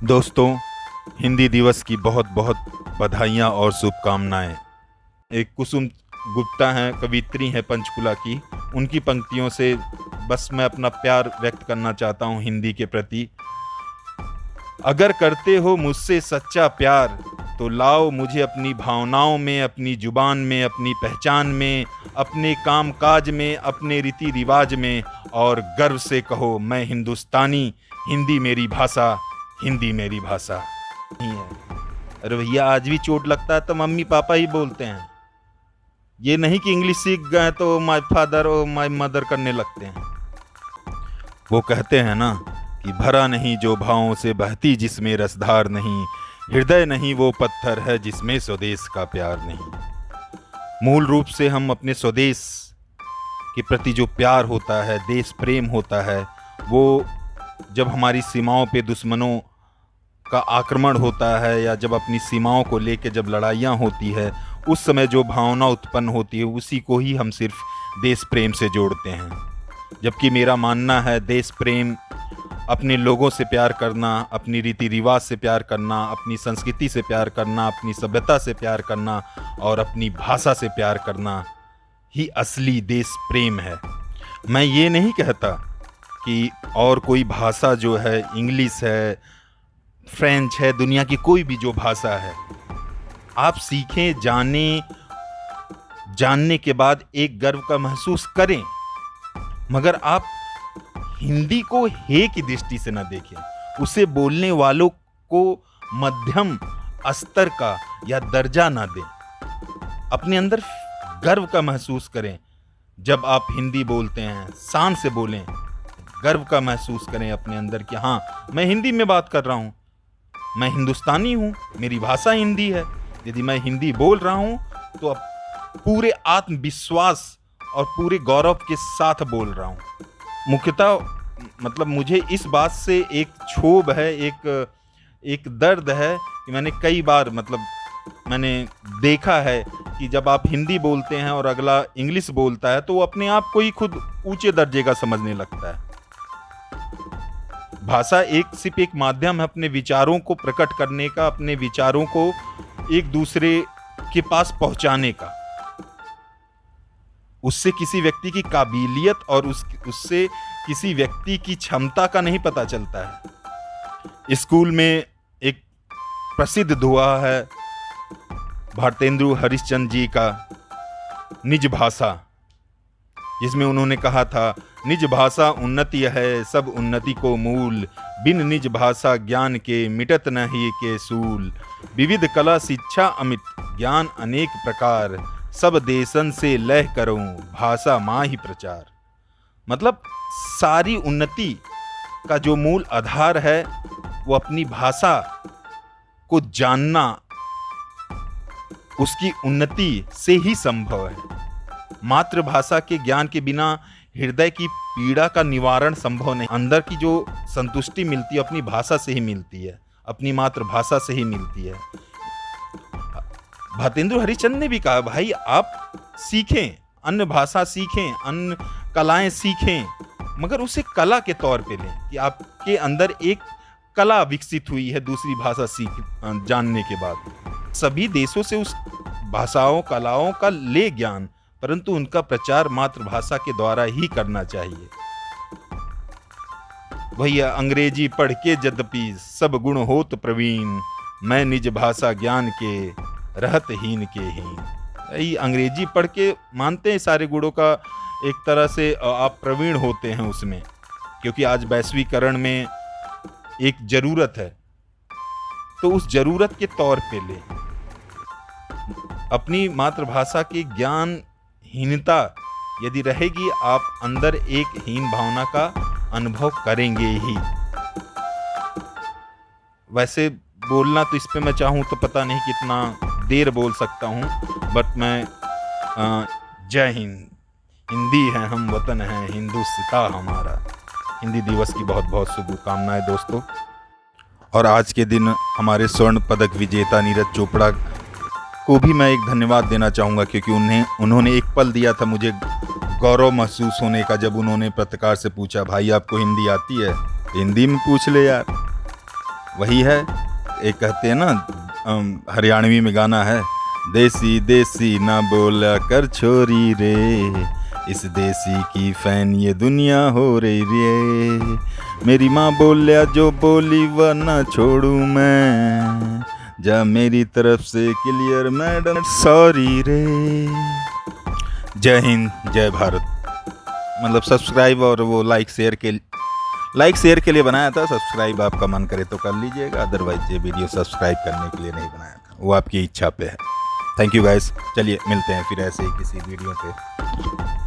दोस्तों, हिंदी दिवस की बहुत बहुत बधाइयाँ और शुभकामनाएं। एक कुसुम गुप्ता हैं, कवित्री हैं पंचकुला की। उनकी पंक्तियों से बस मैं अपना प्यार व्यक्त करना चाहता हूँ हिंदी के प्रति। अगर करते हो मुझसे सच्चा प्यार तो लाओ मुझे अपनी भावनाओं में, अपनी जुबान में, अपनी पहचान में, अपने काम काज में, अपने रीति रिवाज में, और गर्व से कहो मैं हिंदुस्तानी, हिंदी मेरी भाषा, हिंदी मेरी भाषा। नहीं है। अरे भैया, आज भी चोट लगता है तो मम्मी पापा ही बोलते हैं। ये नहीं कि इंग्लिश सीख गए तो माय फादर और माय मदर करने लगते हैं। वो कहते हैं ना कि भरा नहीं जो भावों से बहती जिसमें रसधार नहीं, हृदय नहीं वो पत्थर है जिसमें स्वदेश का प्यार नहीं। मूल रूप से हम अपने स्वदेश के प्रति जो प्यार होता है, देश प्रेम होता है, वो जब हमारी सीमाओं पे दुश्मनों का आक्रमण होता है या जब अपनी सीमाओं को लेकर जब लड़ाइयाँ होती है, उस समय जो भावना उत्पन्न होती है उसी को ही हम सिर्फ देश प्रेम से जोड़ते हैं। जबकि मेरा मानना है देश प्रेम अपने लोगों से प्यार करना, अपनी रीति रिवाज से प्यार करना, अपनी संस्कृति से प्यार करना, अपनी सभ्यता से प्यार करना और अपनी भाषा से प्यार करना ही असली देश प्रेम है। मैं ये नहीं कहता कि और कोई भाषा जो है, इंग्लिश है, फ्रेंच है, दुनिया की कोई भी जो भाषा है, आप सीखें, जानने के बाद एक गर्व का महसूस करें, मगर आप हिंदी को हे की दृष्टि से न देखें। उसे बोलने वालों को मध्यम स्तर का या दर्जा ना दें। अपने अंदर गर्व का महसूस करें। जब आप हिंदी बोलते हैं, शान से बोलें, गर्व का महसूस करें अपने अंदर कि हाँ, मैं हिंदी में बात कर रहा हूँ, मैं हिंदुस्तानी हूँ, मेरी भाषा हिंदी है। यदि मैं हिंदी बोल रहा हूँ तो अब पूरे आत्मविश्वास और पूरे गौरव के साथ बोल रहा हूँ। मुख्यतः मतलब मुझे इस बात से एक क्षोभ है, एक दर्द है कि मैंने कई बार मैंने देखा है कि जब आप हिंदी बोलते हैं और अगला इंग्लिश बोलता है तो वो अपने आप को ही खुद ऊंचे दर्जे का समझने लगता है। भाषा सिर्फ एक माध्यम है अपने विचारों को प्रकट करने का, अपने विचारों को एक दूसरे के पास पहुंचाने का। उससे किसी व्यक्ति की काबिलियत और उससे किसी व्यक्ति की क्षमता का नहीं पता चलता है। स्कूल में एक प्रसिद्ध दोहा है भारतेंदु हरिश्चंद्र जी का, निज भाषा, जिसमें उन्होंने कहा था, निज भाषा उन्नति है सब उन्नति को मूल, बिन निज भाषा ज्ञान के मिटत नहीं के सूल, विविध कला शिक्षा अमित ज्ञान अनेक प्रकार, सब देशन से लह करूं भाषा माँ ही प्रचार। मतलब सारी उन्नति का जो मूल आधार है वो अपनी भाषा को जानना, उसकी उन्नति से ही संभव है। मातृभाषा के ज्ञान के बिना हृदय की पीड़ा का निवारण संभव नहीं। अंदर की जो संतुष्टि मिलती है अपनी भाषा से ही मिलती है, अपनी मातृभाषा से ही मिलती है। भारतेंदु हरिश्चंद्र ने भी कहा, भाई आप सीखें, अन्य भाषा सीखें, अन्य कलाएं सीखें, मगर उसे कला के तौर पे लें कि आपके अंदर एक कला विकसित हुई है दूसरी भाषा जानने के बाद। सभी देशों से उस भाषाओं, कलाओं का ले ज्ञान, परंतु उनका प्रचार मातृभाषा के द्वारा ही करना चाहिए। भैया, अंग्रेजी पढ़ के यद्यपि सब गुण होत प्रवीण, मैं निज भाषा ज्ञान के रहत हीन के हीन। अंग्रेजी पढ़ के मानते हैं सारे गुणों का, एक तरह से आप प्रवीण होते हैं उसमें, क्योंकि आज वैश्वीकरण में एक जरूरत है, तो उस जरूरत के तौर पे ले। अपनी मातृभाषा की ज्ञानहीनता यदि रहेगी, आप अंदर एक हीन भावना का अनुभव करेंगे ही। वैसे बोलना तो इस पे मैं चाहूँ तो पता नहीं कितना देर बोल सकता हूँ, बट मैं जय हिंद, हिंदी है हम वतन है हिंदुस्तान हमारा। हिंदी दिवस की बहुत बहुत शुभकामनाएं दोस्तों। और आज के दिन हमारे स्वर्ण पदक विजेता नीरज चोपड़ा को भी मैं एक धन्यवाद देना चाहूँगा, क्योंकि उन्होंने एक पल दिया था मुझे गौरव महसूस होने का, जब उन्होंने पत्रकार से पूछा, भाई आपको हिंदी आती है? हिंदी में पूछ ले यार। वही है, एक कहते हैं ना हरियाणवी में गाना है, देसी देसी ना बोला कर छोरी रे, इस देसी की फैन ये दुनिया हो रही रे, मेरी माँ बोलिया जो बोली वह ना छोड़ू मैं, जा मेरी तरफ से क्लियर मैडम सॉरी रे। जय हिंद, जय भारत। मतलब सब्सक्राइब और वो लाइक शेयर के लिए बनाया था। सब्सक्राइब आपका मन करे तो कर लीजिएगा, अदरवाइज ये वीडियो सब्सक्राइब करने के लिए नहीं बनाया था, वो आपकी इच्छा पे है। थैंक यू गाइस, चलिए मिलते हैं फिर ऐसे ही किसी वीडियो पे।